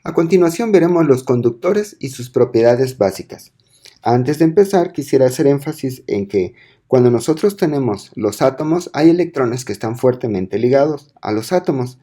A continuación veremos los conductores y sus propiedades básicas. Antes de empezar, quisiera hacer énfasis en que cuando nosotros tenemos los átomos, hay electrones que están fuertemente ligados a los átomos.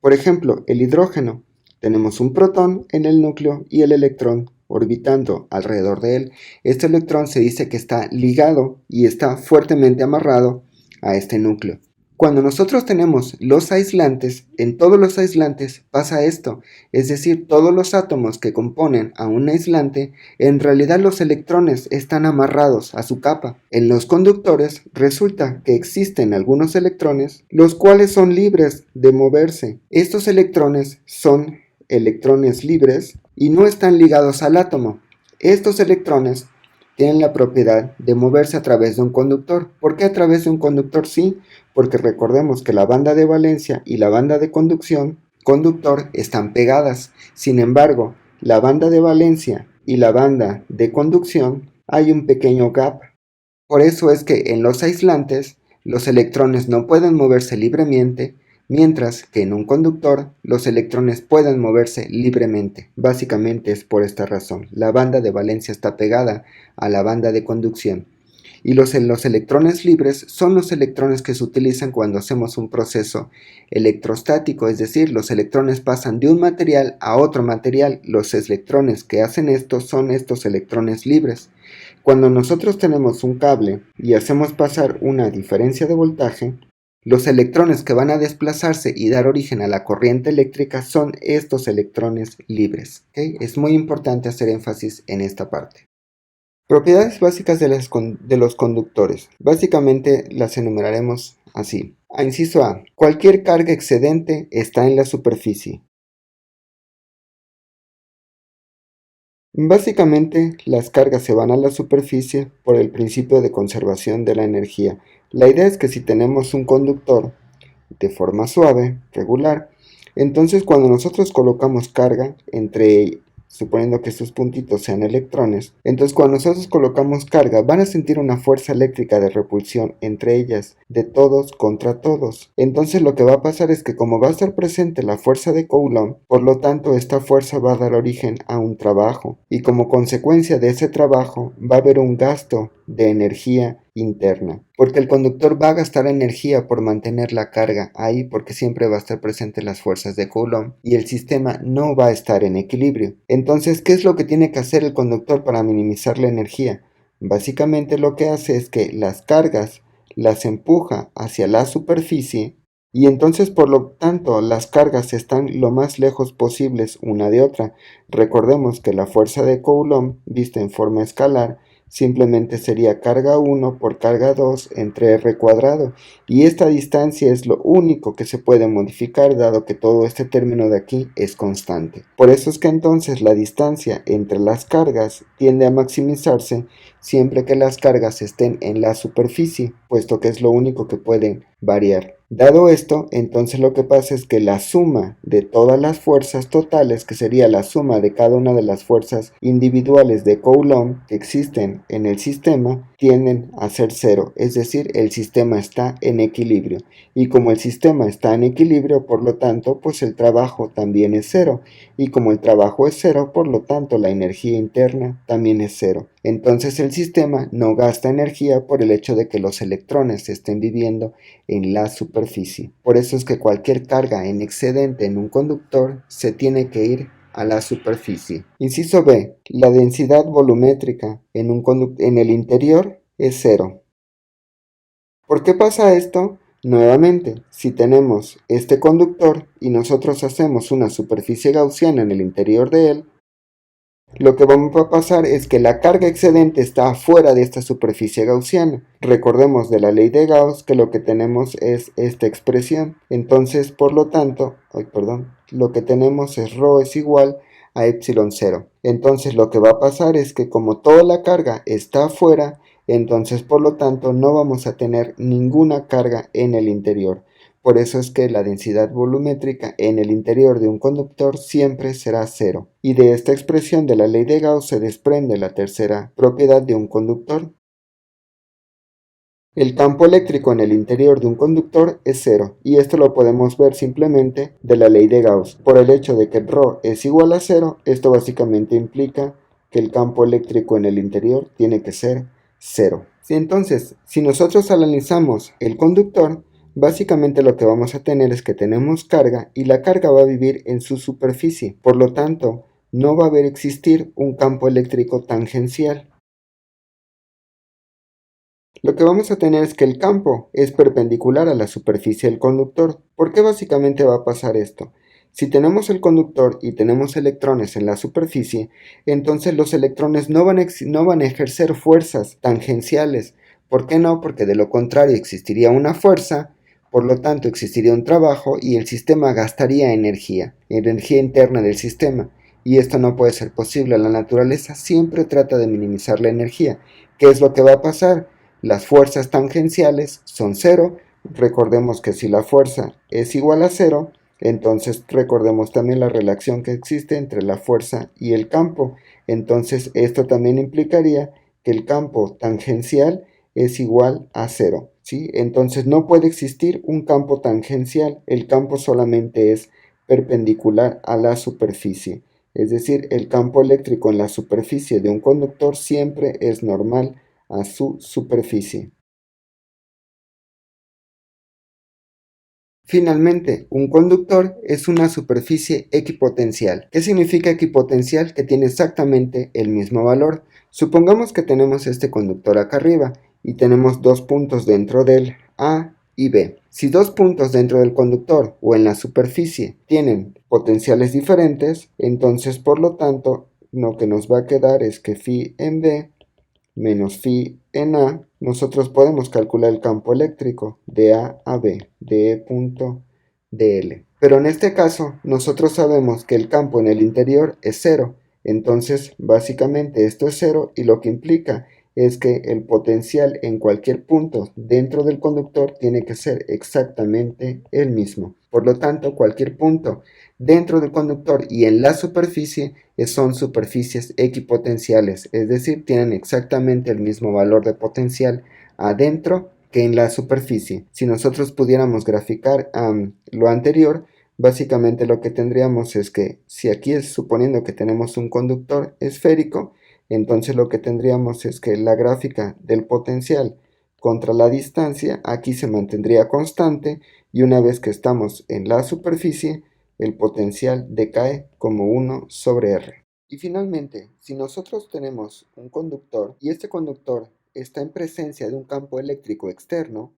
Por ejemplo, el hidrógeno. Tenemos un protón en el núcleo y el electrón orbitando alrededor de él. Este electrón se dice que está ligado y está fuertemente amarrado a este núcleo. Cuando nosotros tenemos los aislantes, en todos los aislantes pasa esto, es decir, todos los átomos que componen a un aislante, en realidad los electrones están amarrados a su capa. En los conductores resulta que existen algunos electrones, los cuales son libres de moverse. Estos electrones son electrones libres y no están ligados al átomo. Estos electrones tienen la propiedad de moverse a través de un conductor. ¿Por qué a través de un conductor? Sí, porque recordemos que la banda de valencia y la banda de conductor están pegadas. Sin embargo, la banda de valencia y la banda de conducción hay un pequeño gap. Por eso es que en los aislantes los electrones no pueden moverse libremente, mientras que en un conductor los electrones pueden moverse libremente. Básicamente es por esta razón. La banda de valencia está pegada a la banda de conducción. Y los electrones libres son los electrones que se utilizan cuando hacemos un proceso electrostático, es decir, los electrones pasan de un material a otro material. Los electrones que hacen esto son estos electrones libres. Cuando nosotros tenemos un cable y hacemos pasar una diferencia de voltaje, los electrones que van a desplazarse y dar origen a la corriente eléctrica son estos electrones libres. ¿Okay? Es muy importante hacer énfasis en esta parte. Propiedades básicas de los conductores. Básicamente las enumeraremos así. Inciso A. Cualquier carga excedente está en la superficie. Básicamente, las cargas se van a la superficie por el principio de conservación de la energía. La idea es que si tenemos un conductor de forma suave, regular, entonces cuando nosotros colocamos carga suponiendo que estos puntitos sean electrones, entonces cuando nosotros colocamos carga van a sentir una fuerza eléctrica de repulsión entre ellas, de todos contra todos. Entonces lo que va a pasar es que como va a estar presente la fuerza de Coulomb, por lo tanto esta fuerza va a dar origen a un trabajo, y como consecuencia de ese trabajo va a haber un gasto de energía interna, porque el conductor va a gastar energía por mantener la carga ahí, porque siempre va a estar presente las fuerzas de Coulomb y el sistema no va a estar en equilibrio. Entonces, ¿qué es lo que tiene que hacer el conductor para minimizar la energía? Básicamente lo que hace es que las cargas las empuja hacia la superficie y entonces por lo tanto las cargas están lo más lejos posibles una de otra. Recordemos que la fuerza de Coulomb, vista en forma escalar, simplemente sería carga 1 por carga 2 entre r cuadrado, y esta distancia es lo único que se puede modificar dado que todo este término de aquí es constante. Por eso es que entonces la distancia entre las cargas tiende a maximizarse siempre que las cargas estén en la superficie, puesto que es lo único que pueden variar. Dado esto, entonces lo que pasa es que la suma de todas las fuerzas totales, que sería la suma de cada una de las fuerzas individuales de Coulomb que existen en el sistema, tienden a ser cero, es decir, el sistema está en equilibrio. Y como el sistema está en equilibrio, por lo tanto, pues el trabajo también es cero. Y como el trabajo es cero, por lo tanto, la energía interna también es cero. Entonces el sistema no gasta energía por el hecho de que los electrones estén viviendo en la superficie. Por eso es que cualquier carga en excedente en un conductor se tiene que ir a la superficie. Inciso B. La densidad volumétrica en el interior es cero. ¿Por qué pasa esto? Nuevamente, si tenemos este conductor y nosotros hacemos una superficie gaussiana en el interior de él, lo que va a pasar es que la carga excedente está afuera de esta superficie gaussiana. Recordemos de la ley de Gauss que lo que tenemos es esta expresión. Entonces, por lo tanto, lo que tenemos es ρ es igual a epsilon 0. Entonces, lo que va a pasar es que como toda la carga está afuera, entonces por lo tanto no vamos a tener ninguna carga en el interior. Por eso es que la densidad volumétrica en el interior de un conductor siempre será cero. Y de esta expresión de la ley de Gauss se desprende la tercera propiedad de un conductor, El campo eléctrico en el interior de un conductor es cero, y esto lo podemos ver simplemente de la ley de Gauss. Por el hecho de que ρ es igual a cero, esto básicamente implica que el campo eléctrico en el interior tiene que ser cero. Entonces, si nosotros analizamos el conductor, básicamente lo que vamos a tener es que tenemos carga y la carga va a vivir en su superficie. Por lo tanto, no va a haber existir un campo eléctrico tangencial. Lo que vamos a tener es que el campo es perpendicular a la superficie del conductor. ¿Por qué básicamente va a pasar esto? Si tenemos el conductor y tenemos electrones en la superficie, entonces los electrones no van a ejercer fuerzas tangenciales. ¿Por qué no? Porque de lo contrario existiría una fuerza, por lo tanto existiría un trabajo y el sistema gastaría energía interna del sistema. Y esto no puede ser posible. La naturaleza siempre trata de minimizar la energía. ¿Qué es lo que va a pasar? Las fuerzas tangenciales son cero. Recordemos que si la fuerza es igual a cero, entonces recordemos también la relación que existe entre la fuerza y el campo. Entonces esto también implicaría que el campo tangencial es igual a cero, ¿sí? Entonces no puede existir un campo tangencial. El campo solamente es perpendicular a la superficie. Es decir, el campo eléctrico en la superficie de un conductor siempre es normal a su superficie. Finalmente, un conductor es una superficie equipotencial. ¿Qué significa equipotencial? Que tiene exactamente el mismo valor. Supongamos que tenemos este conductor acá arriba y tenemos dos puntos dentro del A y B. Si dos puntos dentro del conductor o en la superficie tienen potenciales diferentes, entonces por lo tanto lo que nos va a quedar es que phi en B menos phi en A, nosotros podemos calcular el campo eléctrico de A a B, de E punto dl. Pero en este caso, nosotros sabemos que el campo en el interior es cero. Entonces, básicamente esto es cero y lo que implica es que el potencial en cualquier punto dentro del conductor tiene que ser exactamente el mismo. Por lo tanto, cualquier punto dentro del conductor y en la superficie son superficies equipotenciales, es decir, tienen exactamente el mismo valor de potencial adentro que en la superficie. Si nosotros pudiéramos graficar lo anterior, básicamente lo que tendríamos es que si aquí es suponiendo que tenemos un conductor esférico, entonces lo que tendríamos es que la gráfica del potencial contra la distancia aquí se mantendría constante y una vez que estamos en la superficie, el potencial decae como 1 sobre R. Y finalmente, si nosotros tenemos un conductor y este conductor está en presencia de un campo eléctrico externo,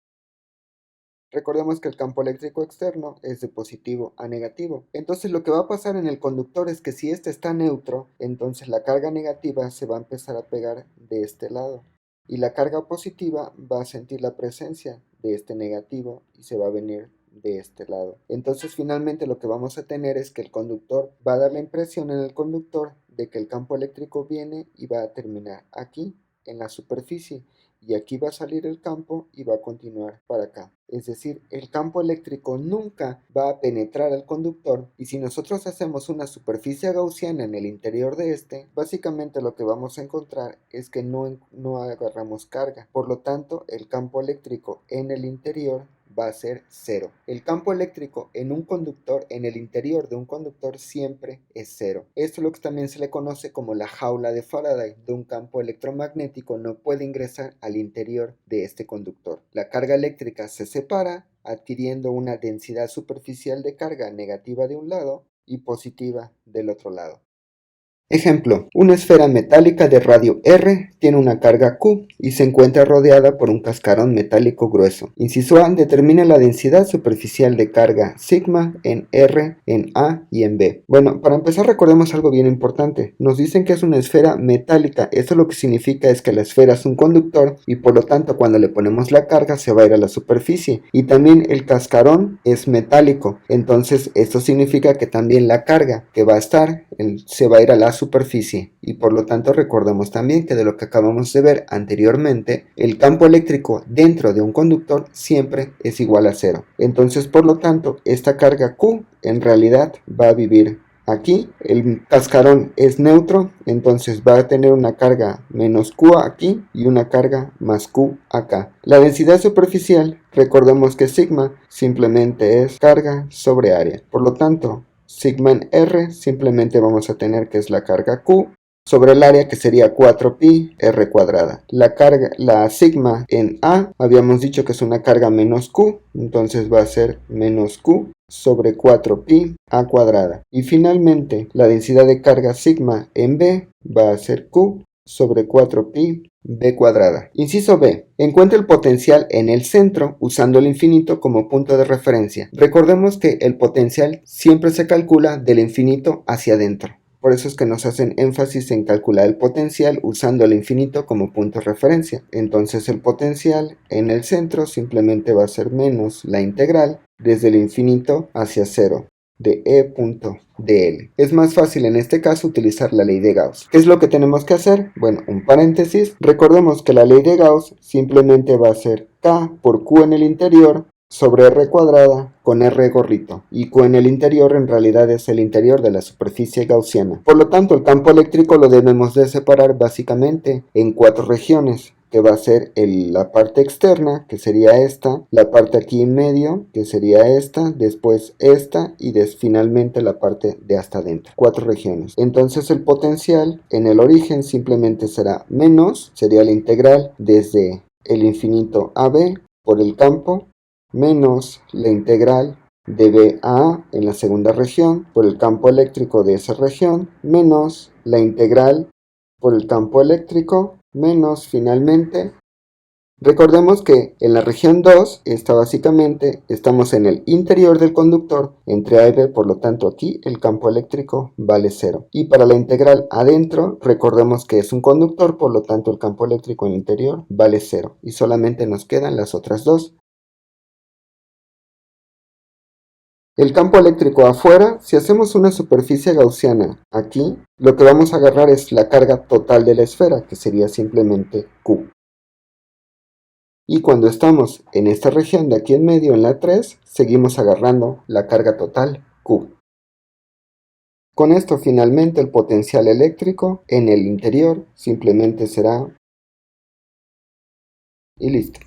recordemos que el campo eléctrico externo es de positivo a negativo. Entonces lo que va a pasar en el conductor es que si este está neutro, entonces la carga negativa se va a empezar a pegar de este lado. Y la carga positiva va a sentir la presencia de este negativo y se va a venir de este lado. Entonces finalmente lo que vamos a tener es que el conductor va a dar la impresión en el conductor de que el campo eléctrico viene y va a terminar aquí en la superficie y aquí va a salir el campo y va a continuar para acá. Es decir, el campo eléctrico nunca va a penetrar al conductor y si nosotros hacemos una superficie gaussiana en el interior de este, básicamente lo que vamos a encontrar es que no agarramos carga. Por lo tanto, el campo eléctrico en el interior va a ser cero. El campo eléctrico en un conductor, en el interior de un conductor, siempre es cero. Esto es lo que también se le conoce como la jaula de Faraday, de un campo electromagnético no puede ingresar al interior de este conductor. La carga eléctrica se separa, adquiriendo una densidad superficial de carga negativa de un lado y positiva del otro lado. Ejemplo, una esfera metálica de radio R tiene una carga Q y se encuentra rodeada por un cascarón metálico grueso. Inciso A, determina la densidad superficial de carga sigma en R, en A y en B. Bueno, para empezar recordemos algo bien importante. Nos dicen que es una esfera metálica. Esto lo que significa es que la esfera es un conductor y por lo tanto cuando le ponemos la carga se va a ir a la superficie. Y también el cascarón es metálico. Entonces esto significa que también la carga que va a estar se va a ir a la superficie y por lo tanto recordemos también que de lo que acabamos de ver anteriormente, el campo eléctrico dentro de un conductor siempre es igual a cero. Entonces por lo tanto esta carga Q en realidad va a vivir aquí el cascarón es neutro, entonces va a tener una carga menos Q aquí y una carga más Q acá. La densidad superficial, recordemos que sigma simplemente es carga sobre área. Por lo tanto, sigma en R simplemente vamos a tener que es la carga Q sobre el área, que sería 4pi r cuadrada. La sigma en A habíamos dicho que es una carga menos Q, entonces va a ser menos Q sobre 4pi a cuadrada. Y finalmente la densidad de carga sigma en B va a ser Q sobre 4pi b cuadrada. Inciso B. Encuentra el potencial en el centro usando el infinito como punto de referencia. Recordemos que el potencial siempre se calcula del infinito hacia adentro. Por eso es que nos hacen énfasis en calcular el potencial usando el infinito como punto de referencia. Entonces el potencial en el centro simplemente va a ser menos la integral desde el infinito hacia 0 de E.dl. Es más fácil en este caso utilizar la ley de Gauss. ¿Qué es lo que tenemos que hacer? Bueno, un paréntesis. Recordemos que la ley de Gauss simplemente va a ser K por Q en el interior sobre R cuadrada con R gorrito, y Q en el interior en realidad es el interior de la superficie gaussiana. Por lo tanto, el campo eléctrico lo debemos de separar básicamente en 4 regiones, que va a ser la parte externa, que sería esta, la parte aquí en medio, que sería esta, después esta y finalmente la parte de hasta adentro. 4 regiones. Entonces el potencial en el origen simplemente será menos, sería la integral desde el infinito a B por el campo, menos la integral de B a A en la segunda región por el campo eléctrico de esa región, menos la integral por el campo eléctrico, menos finalmente. Recordemos que en la región 2 básicamente estamos en el interior del conductor entre A y B, por lo tanto aquí el campo eléctrico vale 0. Y para la integral adentro, recordemos que es un conductor, por lo tanto el campo eléctrico en el interior vale 0. Y solamente nos quedan las otras dos. El campo eléctrico afuera, si hacemos una superficie gaussiana aquí, lo que vamos a agarrar es la carga total de la esfera, que sería simplemente Q. Y cuando estamos en esta región de aquí en medio, en la 3, seguimos agarrando la carga total Q. Con esto finalmente el potencial eléctrico en el interior simplemente será y listo.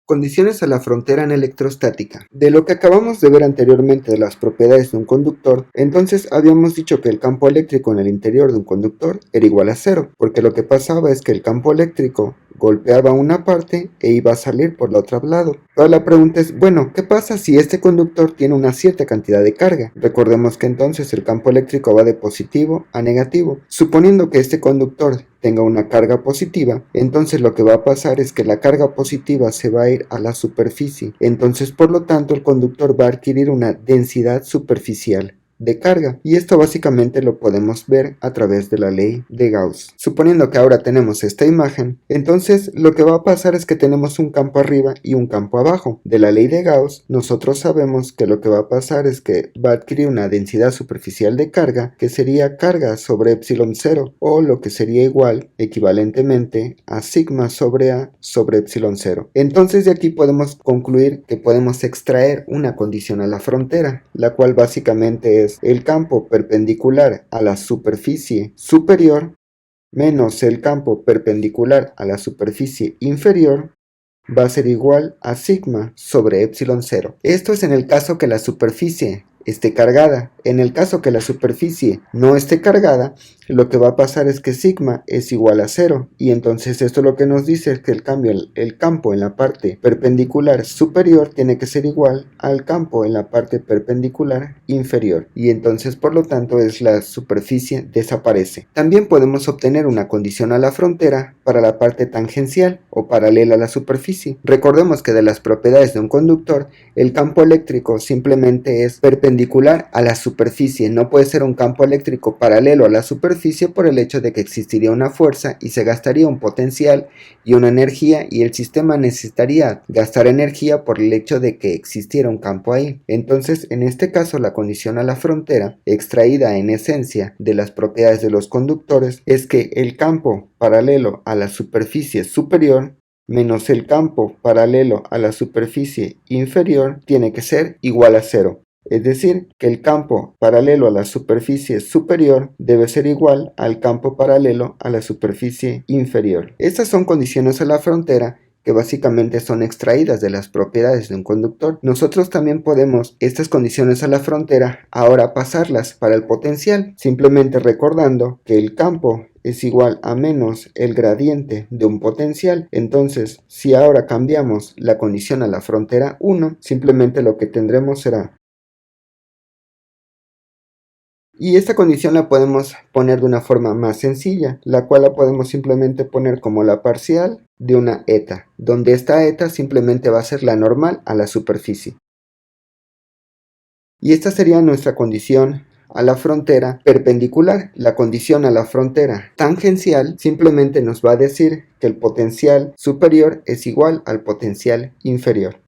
Condiciones a la frontera en electrostática. De lo que acabamos de ver anteriormente de las propiedades de un conductor, entonces habíamos dicho que el campo eléctrico en el interior de un conductor era igual a 0, porque lo que pasaba es que el campo eléctrico golpeaba una parte e iba a salir por el otro lado. Ahora la pregunta es, bueno, ¿qué pasa si este conductor tiene una cierta cantidad de carga? Recordemos que entonces el campo eléctrico va de positivo a negativo. Suponiendo que este conductor tenga una carga positiva, entonces lo que va a pasar es que la carga positiva se va a ir a la superficie. Entonces, por lo tanto, el conductor va a adquirir una densidad superficial de carga, y esto básicamente lo podemos ver a través de la ley de Gauss. Suponiendo que ahora tenemos esta imagen, entonces lo que va a pasar es que tenemos un campo arriba y un campo abajo. De la ley de Gauss nosotros sabemos que lo que va a pasar es que va a adquirir una densidad superficial de carga, que sería carga sobre epsilon 0, o lo que sería igual equivalentemente a sigma sobre A sobre epsilon 0. Entonces de aquí podemos concluir que podemos extraer una condición a la frontera, la cual básicamente es el campo perpendicular a la superficie superior menos el campo perpendicular a la superficie inferior va a ser igual a sigma sobre epsilon 0. Esto es en el caso que la superficie esté cargada. En el caso que la superficie no esté cargada, lo que va a pasar es que sigma es igual a 0, y entonces esto lo que nos dice es que el campo en la parte perpendicular superior tiene que ser igual al campo en la parte perpendicular inferior, y entonces por lo tanto la superficie desaparece. También podemos obtener una condición a la frontera para la parte tangencial o paralela a la superficie. Recordemos que de las propiedades de un conductor, el campo eléctrico simplemente es perpendicular a la superficie, no puede ser un campo eléctrico paralelo a la superficie por el hecho de que existiría una fuerza y se gastaría un potencial y una energía, y el sistema necesitaría gastar energía por el hecho de que existiera un campo ahí. Entonces, en este caso, la condición a la frontera, extraída en esencia de las propiedades de los conductores, es que el campo paralelo a la superficie superior menos el campo paralelo a la superficie inferior tiene que ser igual a 0. Es decir, que el campo paralelo a la superficie superior debe ser igual al campo paralelo a la superficie inferior. Estas son condiciones a la frontera que básicamente son extraídas de las propiedades de un conductor. Nosotros también podemos estas condiciones a la frontera ahora pasarlas para el potencial, simplemente recordando que el campo es igual a menos el gradiente de un potencial. Entonces, si ahora cambiamos la condición a la frontera 1, simplemente lo que tendremos será. Y esta condición la podemos poner de una forma más sencilla, la cual la podemos simplemente poner como la parcial de una eta, donde esta eta simplemente va a ser la normal a la superficie. Y esta sería nuestra condición a la frontera perpendicular. La condición a la frontera tangencial simplemente nos va a decir que el potencial superior es igual al potencial inferior.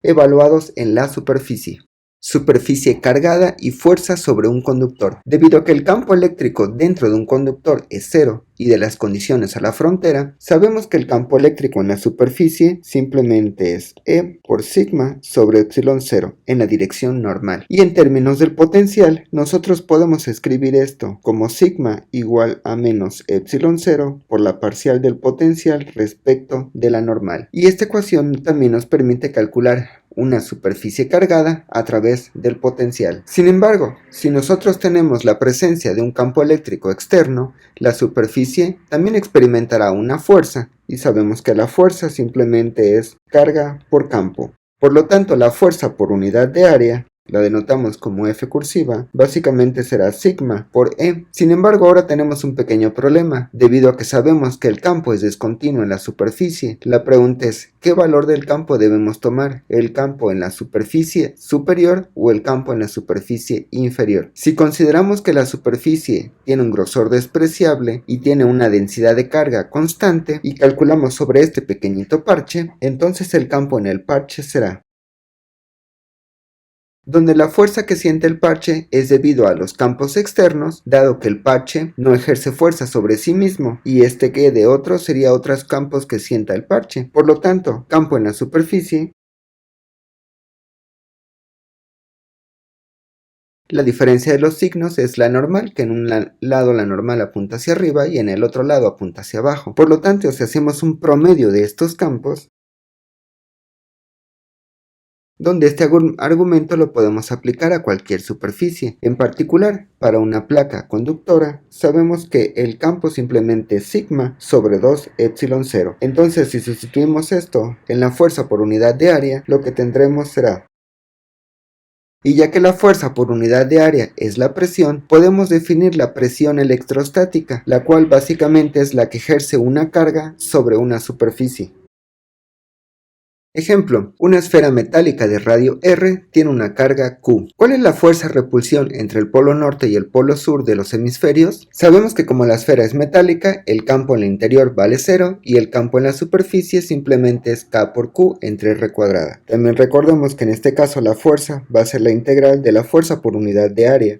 Evaluados en la superficie. Superficie cargada y fuerza sobre un conductor. Debido a que el campo eléctrico dentro de un conductor es cero y de las condiciones a la frontera, sabemos que el campo eléctrico en la superficie simplemente es E por sigma sobre epsilon 0 en la dirección normal. Y en términos del potencial, nosotros podemos escribir esto como sigma igual a menos epsilon 0 por la parcial del potencial respecto de la normal. Y esta ecuación también nos permite calcular una superficie cargada a través del potencial. Sin embargo, si nosotros tenemos la presencia de un campo eléctrico externo, la superficie también experimentará una fuerza, y sabemos que la fuerza simplemente es carga por campo. Por lo tanto, la fuerza por unidad de área, la denotamos como F cursiva, básicamente será sigma por E. Sin embargo, ahora tenemos un pequeño problema, debido a que sabemos que el campo es discontinuo en la superficie. La pregunta es, ¿qué valor del campo debemos tomar? ¿El campo en la superficie superior o el campo en la superficie inferior? Si consideramos que la superficie tiene un grosor despreciable y tiene una densidad de carga constante y calculamos sobre este pequeñito parche, entonces el campo en el parche será donde la fuerza que siente el parche es debido a los campos externos, dado que el parche no ejerce fuerza sobre sí mismo, y este que de otro sería otros campos que sienta el parche. Por lo tanto, campo en la superficie, la diferencia de los signos es la normal, que en un lado la normal apunta hacia arriba y en el otro lado apunta hacia abajo. Por lo tanto, si hacemos un promedio de estos campos, donde este argumento lo podemos aplicar a cualquier superficie. En particular, para una placa conductora, sabemos que el campo simplemente es sigma sobre 2 epsilon 0. Entonces, si sustituimos esto en la fuerza por unidad de área, lo que tendremos será. Y ya que la fuerza por unidad de área es la presión, podemos definir la presión electrostática, la cual básicamente es la que ejerce una carga sobre una superficie. Ejemplo, una esfera metálica de radio R tiene una carga Q. ¿Cuál es la fuerza-repulsión entre el polo norte y el polo sur de los hemisferios? Sabemos que como la esfera es metálica, el campo en el interior vale 0 y el campo en la superficie simplemente es K por Q entre R cuadrada. También recordemos que en este caso la fuerza va a ser la integral de la fuerza por unidad de área,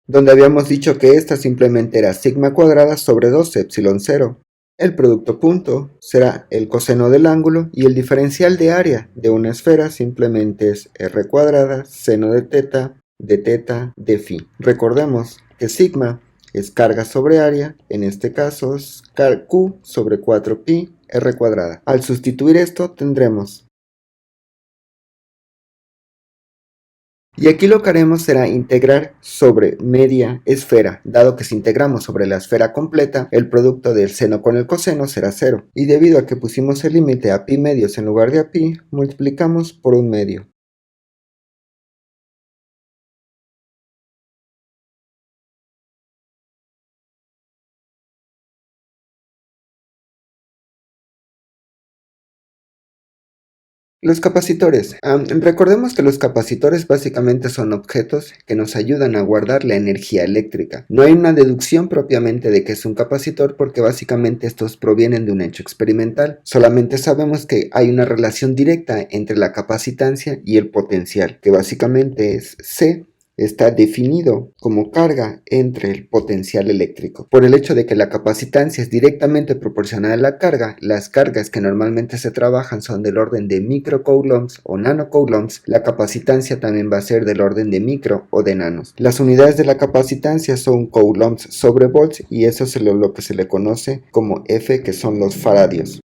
donde habíamos dicho que esta simplemente era sigma cuadrada sobre 2 epsilon 0. El producto punto será el coseno del ángulo y el diferencial de área de una esfera simplemente es r cuadrada seno de teta de phi. Recordemos que sigma es carga sobre área, en este caso es Q sobre 4pi r cuadrada. Al sustituir esto tendremos. Y aquí lo que haremos será integrar sobre media esfera, dado que si integramos sobre la esfera completa, el producto del seno con el coseno será 0. Y debido a que pusimos el límite a pi medios en lugar de a pi, multiplicamos por 1 medio. Los capacitores. Recordemos que los capacitores básicamente son objetos que nos ayudan a guardar la energía eléctrica. No hay una deducción propiamente de que es un capacitor porque básicamente estos provienen de un hecho experimental. Solamente sabemos que hay una relación directa entre la capacitancia y el potencial, que básicamente es C está definido como carga entre el potencial eléctrico. Por el hecho de que la capacitancia es directamente proporcional a la carga, las cargas que normalmente se trabajan son del orden de microcoulombs o nanocoulombs, la capacitancia también va a ser del orden de micro o de nanos. Las unidades de la capacitancia son coulombs sobre volts y eso es lo que se le conoce como F, que son los faradios.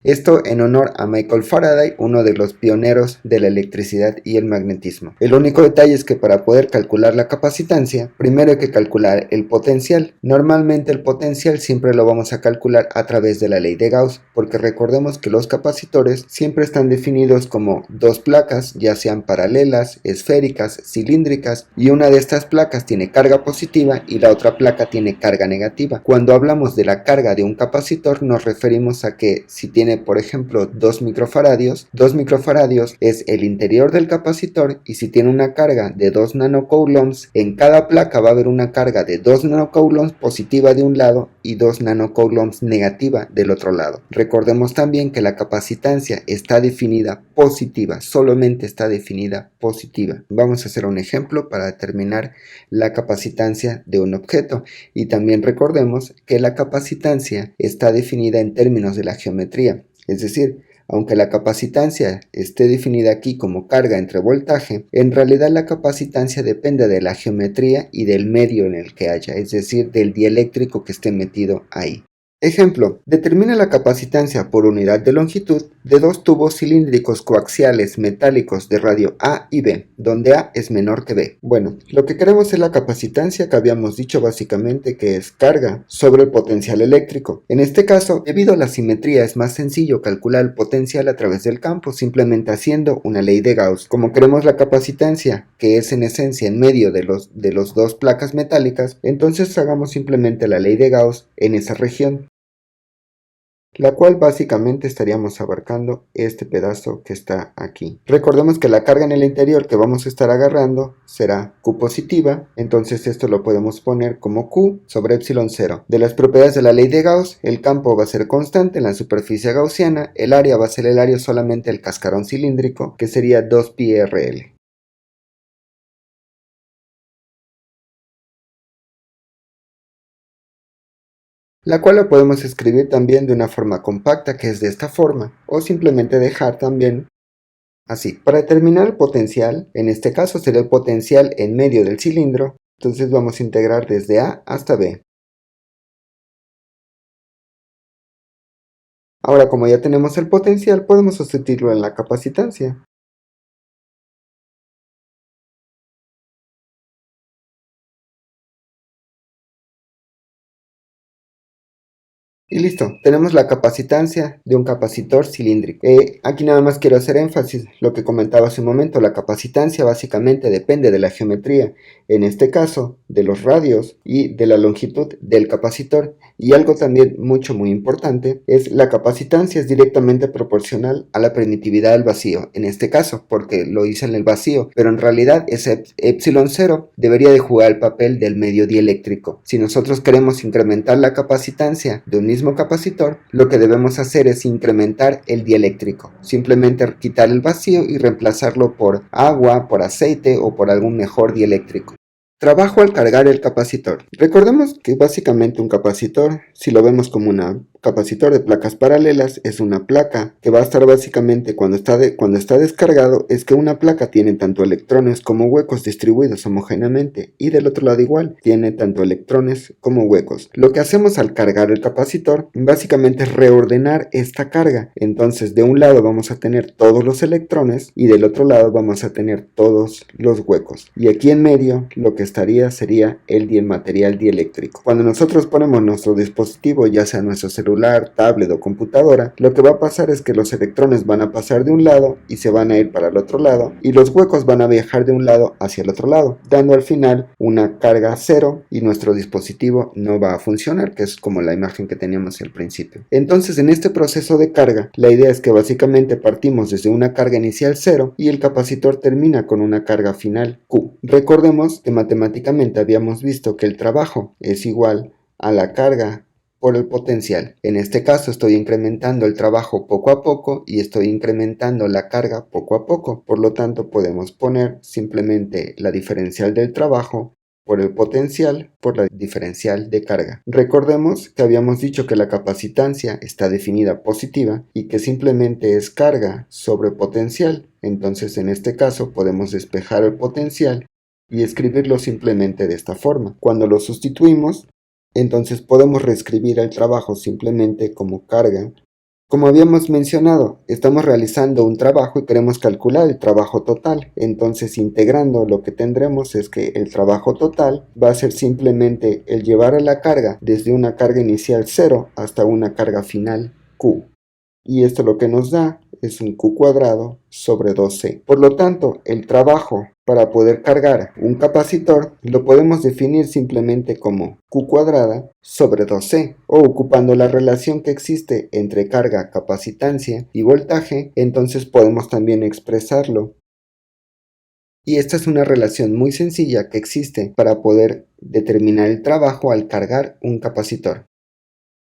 Esto en honor a Michael Faraday, uno de los pioneros de la electricidad y el magnetismo. El único detalle es que para poder calcular la capacitancia, primero hay que calcular el potencial. Normalmente el potencial siempre lo vamos a calcular a través de la ley de Gauss, porque recordemos que los capacitores siempre están definidos como dos placas, ya sean paralelas, esféricas, cilíndricas, y una de estas placas tiene carga positiva y la otra placa tiene carga negativa. Cuando hablamos de la carga de un capacitor nos referimos a que si tiene por ejemplo 2 microfaradios es el interior del capacitor, y si tiene una carga de 2 nanocoulombs, en cada placa va a haber una carga de 2 nanocoulombs positiva de un lado y 2 nanocoulombs negativa del otro lado. Recordemos también que la capacitancia está definida positiva, solamente está definida positiva. Vamos a hacer un ejemplo para determinar la capacitancia de un objeto, y también recordemos que la capacitancia está definida en términos de la geometría. Es decir, aunque la capacitancia esté definida aquí como carga entre voltaje, en realidad la capacitancia depende de la geometría y del medio en el que haya, es decir, del dieléctrico que esté metido ahí. Ejemplo, determina la capacitancia por unidad de longitud de dos tubos cilíndricos coaxiales metálicos de radio A y B, donde A es menor que B. Bueno, lo que queremos es la capacitancia, que habíamos dicho básicamente que es carga sobre el potencial eléctrico. En este caso, debido a la simetría, es más sencillo calcular el potencial a través del campo, simplemente haciendo una ley de Gauss. Como queremos la capacitancia, que es en esencia en medio de los dos placas metálicas, entonces hagamos simplemente la ley de Gauss en esa región, la cual básicamente estaríamos abarcando este pedazo que está aquí. Recordemos que la carga en el interior que vamos a estar agarrando será Q positiva, entonces esto lo podemos poner como Q sobre epsilon 0. De las propiedades de la ley de Gauss, el campo va a ser constante en la superficie gaussiana, el área va a ser el área solamente del cascarón cilíndrico, que sería 2πrl. La cual la podemos escribir también de una forma compacta, que es de esta forma, o simplemente dejar también así. Para determinar el potencial, en este caso sería el potencial en medio del cilindro, entonces vamos a integrar desde A hasta B. Ahora, como ya tenemos el potencial, podemos sustituirlo en la capacitancia. Y listo, tenemos la capacitancia de un capacitor cilíndrico. Aquí nada más quiero hacer énfasis, lo que comentaba hace un momento, la capacitancia básicamente depende de la geometría, en este caso de los radios y de la longitud del capacitor. Y algo también muy importante es la capacitancia es directamente proporcional a la permitividad del vacío, en este caso, porque lo hice en el vacío, pero en realidad ese epsilon 0 debería de jugar el papel del medio dieléctrico. Si nosotros queremos incrementar la capacitancia de un mismo capacitor, lo que debemos hacer es incrementar el dieléctrico, simplemente quitar el vacío y reemplazarlo por agua, por aceite o por algún mejor dieléctrico. Trabajo al cargar el capacitor. Recordemos que básicamente un capacitor, si lo vemos como un capacitor de placas paralelas, es una placa que va a estar básicamente cuando está descargado, es que una placa tiene tanto electrones como huecos distribuidos homogéneamente, y del otro lado igual, tiene tanto electrones como huecos. Lo que hacemos al cargar el capacitor básicamente es reordenar esta carga. Entonces de un lado vamos a tener todos los electrones y del otro lado vamos a tener todos los huecos. Y aquí en medio lo que sería el material dieléctrico. Cuando nosotros ponemos nuestro dispositivo, ya sea nuestro celular, tablet o computadora, lo que va a pasar es que los electrones van a pasar de un lado y se van a ir para el otro lado, y los huecos van a viajar de un lado hacia el otro lado, dando al final una carga cero, y nuestro dispositivo no va a funcionar, que es como la imagen que teníamos al principio. Entonces, en este proceso de carga, la idea es que básicamente partimos desde una carga inicial 0 y el capacitor termina con una carga final Q. Recordemos que matemáticamente habíamos visto que el trabajo es igual a la carga por el potencial. En este caso estoy incrementando el trabajo poco a poco y estoy incrementando la carga poco a poco. Por lo tanto, podemos poner simplemente la diferencial del trabajo por el potencial por la diferencial de carga. Recordemos que habíamos dicho que la capacitancia está definida positiva y que simplemente es carga sobre potencial. Entonces, en este caso podemos despejar el potencial y escribirlo simplemente de esta forma. Cuando lo sustituimos, entonces podemos reescribir el trabajo simplemente como carga. Como habíamos mencionado, estamos realizando un trabajo y queremos calcular el trabajo total. Entonces, integrando, lo que tendremos es que el trabajo total va a ser simplemente el llevar a la carga desde una carga inicial 0 hasta una carga final Q. Y esto lo que nos da es un Q cuadrado sobre 2C. Por lo tanto, el trabajo para poder cargar un capacitor lo podemos definir simplemente como Q cuadrada sobre 2C, o ocupando la relación que existe entre carga, capacitancia y voltaje, entonces podemos también expresarlo. Y esta es una relación muy sencilla que existe para poder determinar el trabajo al cargar un capacitor.